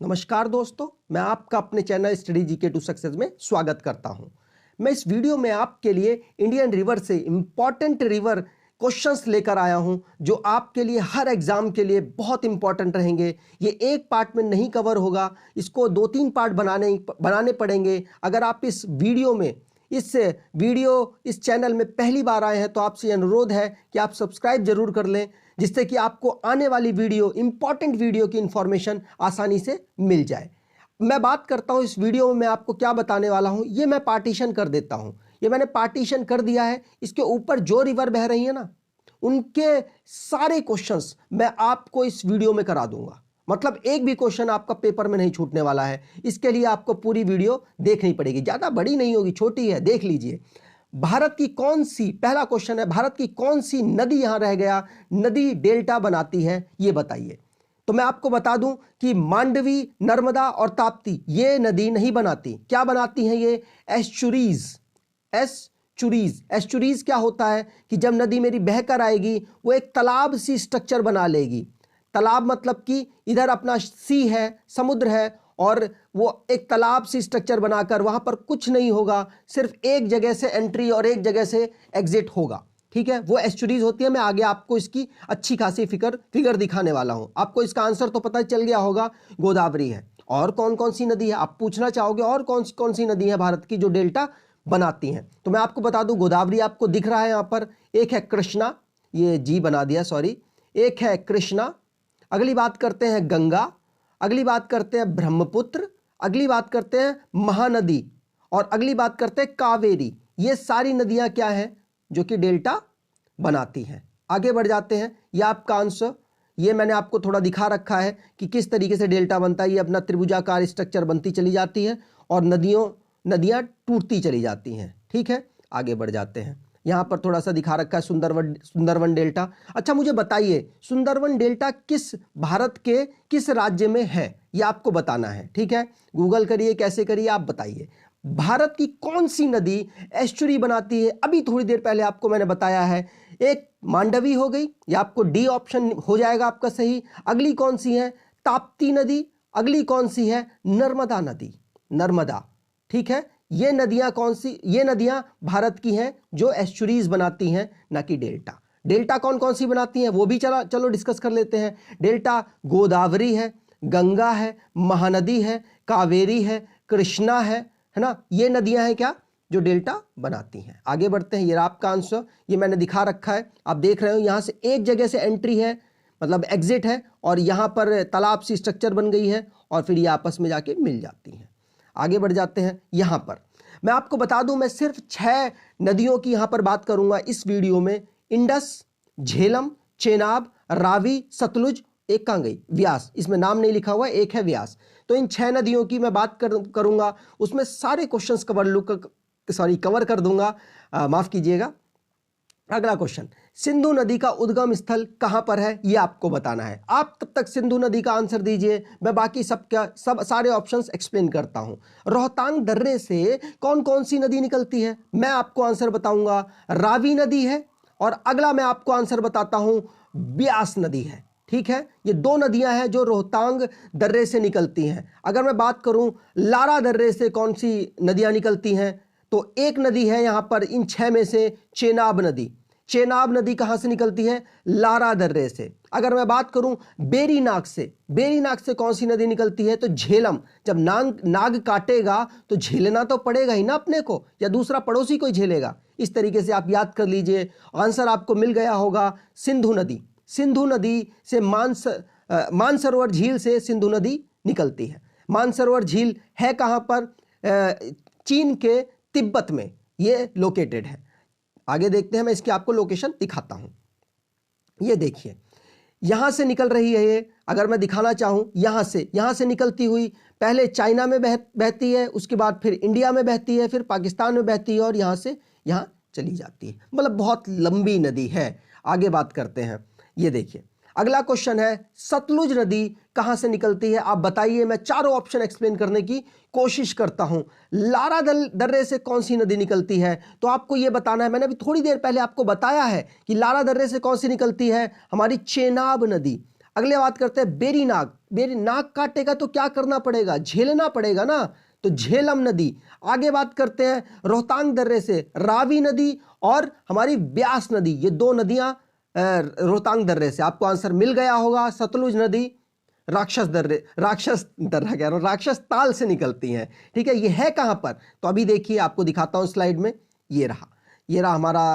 नमस्कार दोस्तों, मैं आपका अपने channel study GK to success में स्वागत करता हूं। मैं इस वीडियो में आपके लिए इंडियन रिवर से इंपॉर्टेंट रिवर क्वेश्चंस लेकर आया हूं जो आपके लिए हर एग्जाम के लिए बहुत इंपॉर्टेंट रहेंगे। ये एक पार्ट में नहीं कवर होगा, इसको 2-3 पार्ट बनाने पड़ेंगे। अगर आप इस चैनल में पहली बार आए हैं तो आपसे अनुरोध है कि आप सब्सक्राइब जरूर कर लें, जिससे कि आपको आने वाली इंपॉर्टेंट वीडियो की इंफॉर्मेशन आसानी से मिल जाए। मैं बात करता हूं इस वीडियो में मैं आपको क्या बताने वाला हूं, ये मैं पार्टीशन कर देता हूं। ये मैंने पार्टीशन कर दिया है। इसके ऊपर जो रिवर बह रही है ना, उनके सारे क्वेश्चंस मैं आपको इस वीडियो में करा दूंगा। मतलब एक भी क्वेश्चन आपका पेपर में नहीं छूटने वाला है। इसके लिए आपको पूरी वीडियो देखनी पड़ेगी। ज्यादा बड़ी नहीं होगी, छोटी है, देख लीजिए। भारत की कौन सी, पहला क्वेश्चन है, भारत की कौन सी नदी यहां रह गया, नदी डेल्टा बनाती है, यह बताइए। तो मैं आपको बता दूं कि मांडवी, नर्मदा और ताप्ती ये नदी नहीं बनाती। क्या बनाती हैं ये? एस्चुरीज। एस्चुरीज क्या होता है कि जब नदी मेरी बहकर आएगी वो एक तालाब सी स्ट्रक्चर बना लेगी। तालाब मतलब कि इधर अपना सी है, समुद्र है, और वो एक तालाब सी स्ट्रक्चर बनाकर वहां पर कुछ नहीं होगा, सिर्फ एक जगह से एंट्री और एक जगह से एग्जिट होगा। ठीक है, वो एस्चुरीज होती है। मैं आगे आपको इसकी अच्छी खासी फिगर दिखाने वाला हूं। आपको इसका आंसर तो पता चल गया होगा, गोदावरी है। और कौन कौन सी नदी है आप पूछना चाहोगे, और कौन सी नदी है भारत की जो डेल्टा बनाती हैं? तो मैं आपको बता दूं, गोदावरी आपको दिख रहा है यहां पर, एक है कृष्णा, ये जी बना दिया सॉरी, एक है कृष्णा। अगली बात करते हैं गंगा, अगली बात करते हैं ब्रह्मपुत्र, अगली बात करते हैं महानदी, और अगली बात करते हैं कावेरी। ये सारी नदियां क्या हैं जो कि डेल्टा बनाती हैं। आगे बढ़ जाते हैं। ये आपका आंसर, ये मैंने आपको थोड़ा दिखा रखा है कि किस तरीके से डेल्टा बनता है। ये अपना त्रिभुजाकार स्ट्रक्चर बनती चली जाती है और नदियां टूटती चली जाती हैं। ठीक है, आगे बढ़ जाते हैं। यहां पर थोड़ा सा दिखा रखा है सुंदरवन डेल्टा। अच्छा, मुझे बताइए सुंदरवन डेल्टा भारत के किस राज्य में है, ये आपको बताना है। ठीक है, गूगल करिए, कैसे करिए आप बताइए। भारत की कौन सी नदी एस्चुरी बनाती है? अभी थोड़ी देर पहले आपको मैंने बताया है। एक मांडवी हो गई, या आपको डी ऑप्शन हो जाएगा आपका सही। अगली कौन सी है? ताप्ती नदी। अगली कौन सी है? नर्मदा नदी, नर्मदा। ठीक है, ये नदियां कौन सी? ये नदियां भारत की हैं जो एस्चुरीज बनाती हैं, ना कि डेल्टा। डेल्टा कौन कौन सी बनाती हैं वो भी चलो डिस्कस कर लेते हैं। डेल्टा गोदावरी है, गंगा है, महानदी है, कावेरी है, कृष्णा है ना। ये नदियां हैं क्या जो डेल्टा बनाती हैं। आगे बढ़ते हैं। ये आपका आंसर, ये मैंने दिखा रखा है, आप देख रहे हो। यहां से एक जगह से एंट्री है, मतलब एग्जिट है, और यहां पर तालाब सी स्ट्रक्चर बन गई है, और फिर ये आपस में जाके मिल जाती हैं। आगे बढ़ जाते हैं। यहां पर मैं आपको बता दूं, मैं सिर्फ 6 नदियों की यहां पर बात करूंगा इस वीडियो में। इंडस, झेलम, चेनाब, रावी, सतलुज, एक कहां गई? व्यास। इसमें नाम नहीं लिखा हुआ, एक है व्यास। तो इन 6 नदियों की मैं बात करूंगा, उसमें सारे क्वेश्चंस कवर कर दूंगा, माफ कीजिएगा। अगला क्वेश्चन, सिंधु नदी का उद्गम स्थल कहां पर है, यह आपको बताना है। आप तब तक सिंधु नदी का आंसर दीजिए, मैं बाकी सारे ऑप्शंस एक्सप्लेन करता हूं। रोहतांग दर्रे से कौन कौन सी नदी निकलती है, मैं आपको आंसर बताऊंगा। रावी नदी है, और अगला मैं आपको आंसर बताता हूं, ब्यास नदी है। ठीक है, ये 2 नदियां हैं जो रोहतांग दर्रे से निकलती हैं। अगर मैं बात करूं लारा दर्रे से कौन सी नदियां निकलती हैं, तो एक नदी है यहां पर इन 6 में से, चेनाब नदी। चेनाब नदी कहां से निकलती है? लारा दर्रे से। अगर मैं बात करूं बेरीनाग से कौन सी नदी निकलती है? तो झेलम। जब नाग काटेगा तो झेलना तो पड़ेगा ही ना अपने को, या दूसरा पड़ोसी को ही झेलेगा। इस तरीके से आप याद कर लीजिए। आंसर आपको मिल गया होगा, सिंधु नदी से मानसरोवर झील से सिंधु नदी निकलती है। मानसरोवर झील है कहां पर? चीन के तिब्बत में ये लोकेटेड है। आगे देखते हैं, मैं इसकी आपको लोकेशन दिखाता हूं। ये देखिए, यहां से निकल रही है ये। अगर मैं दिखाना चाहूं, यहां से निकलती हुई पहले चाइना में बहती है, उसके बाद फिर इंडिया में बहती है, फिर पाकिस्तान में बहती है, और यहां से यहां चली जाती है। मतलब बहुत लंबी नदी है। आगे बात करते हैं। ये देखिए, अगला क्वेश्चन है, सतलुज नदी कहां से निकलती है, आप बताइए। मैं चारों ऑप्शन एक्सप्लेन करने की कोशिश करता हूं। लारा दर्रे से कौन सी नदी निकलती है, तो आपको यह बताना है। मैंने अभी थोड़ी देर पहले आपको बताया है कि लारा दर्रे से कौन सी निकलती है, हमारी चेनाब नदी। अगले बात करते हैं बेरी नाग। बेरी नाग काटेगा तो क्या करना पड़ेगा, झेलना पड़ेगा ना, तो झेलम नदी। आगे बात करते हैं रोहतांग दर्रे से रावी नदी और हमारी ब्यास नदी, ये दो नदियां रोहतांग दर्रे से। आपको आंसर मिल गया होगा, सतलुज नदी राक्षस दर्रा कह रहा हूं, राक्षस ताल से निकलती हैं। ठीक है, ये है कहां पर, तो अभी देखिए आपको दिखाता हूं स्लाइड में। ये रहा हमारा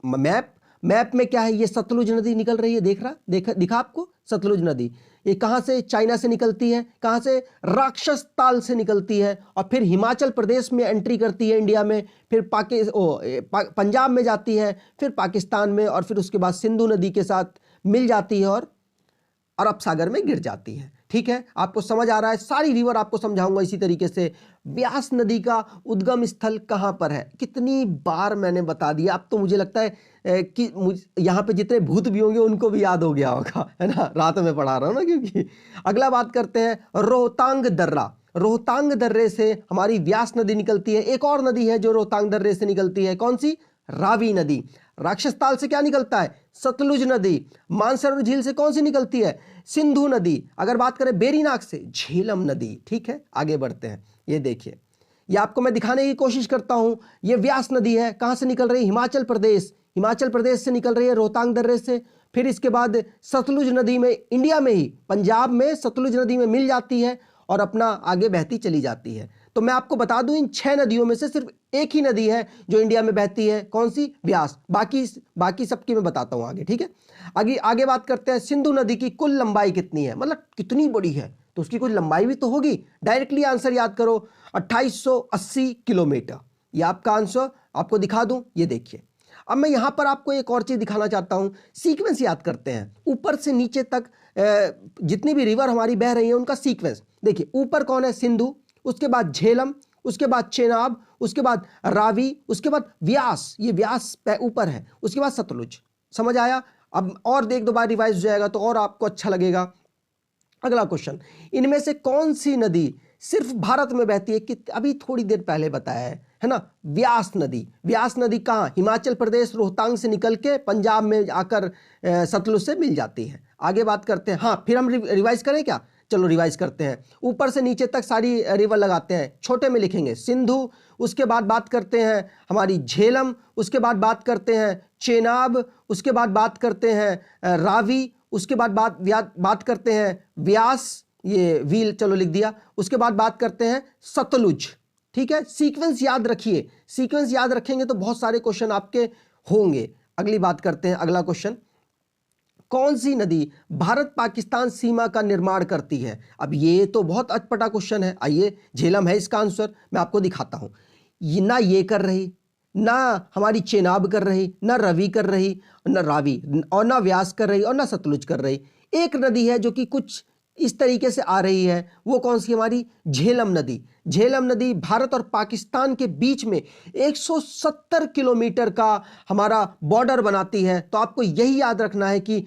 मैप में क्या है, ये सतलुज नदी निकल रही है, दिखा आपको दिखा नदी। ये कहां से, चाइना से निकलती है, कहां से, राक्षस ताल से निकलती है, और फिर हिमाचल प्रदेश में एंट्री करती है इंडिया में, फिर पंजाब में जाती है, फिर पाकिस्तान में, और फिर उसके बाद सिंधु नदी के साथ मिल जाती है और अरब सागर में गिर जाती है। ठीक है, आपको समझ आ रहा है, सारी रिवर आपको समझाऊंगा इसी तरीके से। ब्यास नदी का उद्गम स्थल कहां पर है, कितनी बार मैंने बता दिया। अब तो मुझे लगता है कि यहाँ पे जितने भूत भी होंगे उनको भी याद हो गया होगा, है ना, रात में पढ़ा रहा हूं ना क्योंकि। अगला बात करते हैं रोहतांग दर्रा। रोहतांग दर्रे से हमारी ब्यास नदी निकलती है। एक और नदी है जो रोहतांग दर्रे से निकलती है, कौन सी, रावी नदी। राक्षस ताल से क्या निकलता है, सतलुज नदी। मानसरोवर झील से कौन सी निकलती है, सिंधु नदी। अगर बात करें बेरीनाग से, झेलम नदी। ठीक है, आगे बढ़ते हैं। ये देखिए, ये आपको मैं दिखाने की कोशिश करता हूं। ये व्यास नदी है, कहां से निकल रही है, हिमाचल प्रदेश से निकल रही है, रोहतांग दर्रे से। फिर इसके बाद सतलुज नदी में, इंडिया में ही पंजाब में सतलुज नदी में मिल जाती है और अपना आगे बहती चली जाती है। तो मैं आपको बता दूं, इन 6 नदियों में से सिर्फ एक ही नदी है जो इंडिया में बहती है, कौन सी, व्यास। बाकी सबकी मैं बताता हूं आगे। ठीक है, आगे बात करते हैं सिंधु नदी की कुल लंबाई कितनी है, मतलब कितनी बड़ी है, तो उसकी कुछ लंबाई भी तो होगी। डायरेक्टली आंसर याद करो, 2880 किलोमीटर। ये आपका आंसर आपको दिखा दूं, ये देखिए। अब मैं यहां पर आपको एक और चीज दिखाना चाहता हूं, सीक्वेंस याद करते हैं, ऊपर से नीचे तक जितनी भी रिवर हमारी बह रही है उनका सीक्वेंस देखिए। ऊपर कौन है, सिंधु, उसके बाद झेलम, उसके बाद चेनाब, उसके बाद रावी, उसके बाद व्यास, ये व्यास ऊपर है, उसके बाद सतलुज। समझ आया। अब और एक दो बार रिवाइज हो जाएगा तो और आपको अच्छा लगेगा। अगला क्वेश्चन, इनमें से कौन सी नदी सिर्फ भारत में बहती है, कि अभी थोड़ी देर पहले बताया है ना, व्यास नदी। व्यास नदी कहां, हिमाचल प्रदेश रोहतांग से निकल के पंजाब में आकर सतलुज से मिल जाती है। आगे बात करते हैं, हाँ फिर हम रिवाइज करें क्या, चलो रिवाइज करते हैं। ऊपर से नीचे तक सारी रिवर लगाते हैं, छोटे में लिखेंगे सिंधु, उसके बाद बात करते हैं हमारी झेलम, उसके बाद बात करते हैं चेनाब, उसके बाद बात करते हैं रावी, उसके बाद बात करते हैं व्यास, ये व्हील चलो लिख दिया, उसके बाद बात करते हैं सतलुज। ठीक है, सीक्वेंस याद रखिए, सीक्वेंस याद रखेंगे तो बहुत सारे क्वेश्चन आपके होंगे। अगली बात करते हैं, अगला क्वेश्चन, कौन सी नदी भारत पाकिस्तान सीमा का निर्माण करती है। अब ये तो बहुत अटपटा क्वेश्चन है, आइए, झेलम है इसका आंसर, मैं आपको दिखाता हूं। ना ये कर रही, ना हमारी चेनाब कर रही, ना रवि कर रही, ना रावी, और ना व्यास कर रही, और ना सतलुज कर रही। एक नदी है जो कि कुछ इस तरीके से आ रही है, वो कौन सी, हमारी झेलम नदी। झेलम नदी भारत और पाकिस्तान के बीच में 170 किलोमीटर का हमारा बॉर्डर बनाती है। तो आपको यही याद रखना है कि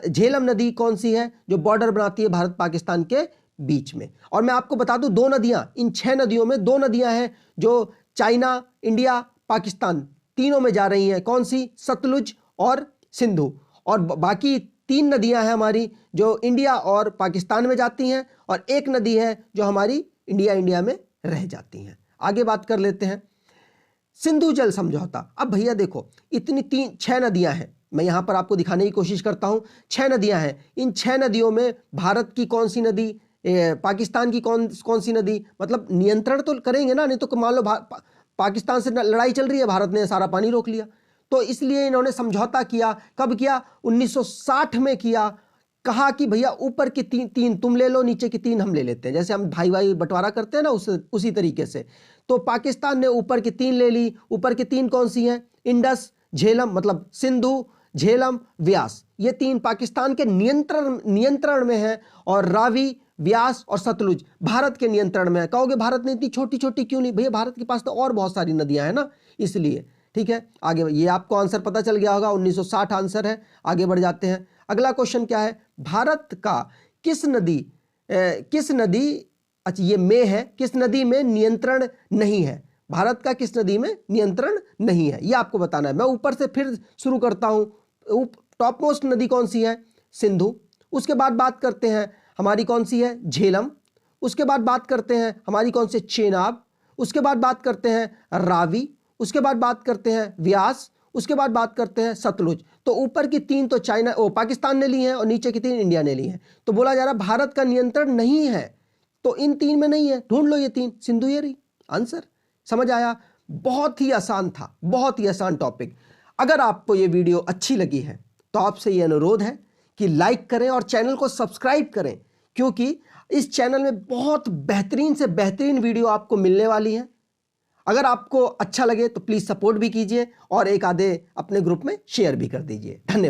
झेलम नदी कौन सी है जो बॉर्डर बनाती है भारत पाकिस्तान के बीच में। और मैं आपको बता दूं, दो नदियां, इन 6 नदियों में 2 नदियां हैं जो चाइना, इंडिया, पाकिस्तान तीनों में जा रही हैं, कौन सी, सतलुज और सिंधु। और बाकी 3 नदियां हैं हमारी जो इंडिया और पाकिस्तान में जाती हैं, और एक नदी है जो हमारी इंडिया में रह जाती हैं। आगे बात कर लेते हैं सिंधु जल समझौता। अब भैया देखो, इतनी 6 नदियां हैं, मैं यहां पर आपको दिखाने की कोशिश करता हूं। 6 नदियां हैं, इन 6 नदियों में भारत की कौन सी नदी, पाकिस्तान की कौन सी नदी, मतलब नियंत्रण तो करेंगे ना, नहीं तो मान लो पाकिस्तान से लड़ाई चल रही है, भारत ने सारा पानी रोक लिया, तो इसलिए इन्होंने समझौता किया। कब किया, 1960 में किया। कहा कि भैया ऊपर की तीन तुम ले लो, नीचे की 3 हम ले लेते हैं, जैसे हम भाई बंटवारा करते हैं ना, उसी तरीके से। तो पाकिस्तान ने ऊपर की 3 ले ली। ऊपर की 3 कौन सी हैं, इंडस, झेलम, मतलब सिंधु, झेलम, व्यास, ये 3 पाकिस्तान के नियंत्रण में है, और रावी, व्यास और सतलुज भारत के नियंत्रण में है। कहोगे भारत ने इतनी छोटी छोटी क्यों नहीं, भैया भारत के पास तो और बहुत सारी नदियां हैं ना, इसलिए। ठीक है, आगे ये आपको आंसर पता चल गया होगा, 1960 आंसर है। आगे बढ़ जाते हैं, अगला क्वेश्चन क्या है, भारत का किस नदी, अच्छा ये में है, किस नदी में नियंत्रण नहीं है, भारत का किस नदी में नियंत्रण नहीं है, ये आपको बताना है। मैं ऊपर से फिर शुरू करता हूं, टॉप मोस्ट नदी कौन सी है, सिंधु, उसके बाद बात करते हैं हमारी कौन सी है, झेलम। उसके बाद बात करते हैं हमारी कौन से, चेनाब। उसके बाद बात करते हैं रावी। उसके बाद बात करते हैं व्यास। उसके बाद बात करते हैं सतलुज। तो ऊपर की 3 तो पाकिस्तान ने ली हैं और नीचे की 3 इंडिया ने ली हैं। तो बोला जा रहा भारत का नियंत्रण नहीं है, तो इन 3 में नहीं है, ढूंढ लो ये 3, सिंधु ये रही आंसर। समझ आया? बहुत ही आसान था, बहुत ही आसान टॉपिक। अगर आपको ये वीडियो अच्छी लगी है तो आपसे ये अनुरोध है कि लाइक करें और चैनल को सब्सक्राइब करें, क्योंकि इस चैनल में बहुत बेहतरीन से बेहतरीन वीडियो आपको मिलने वाली है। अगर आपको अच्छा लगे तो प्लीज सपोर्ट भी कीजिए और एक आधे अपने ग्रुप में शेयर भी कर दीजिए। धन्यवाद।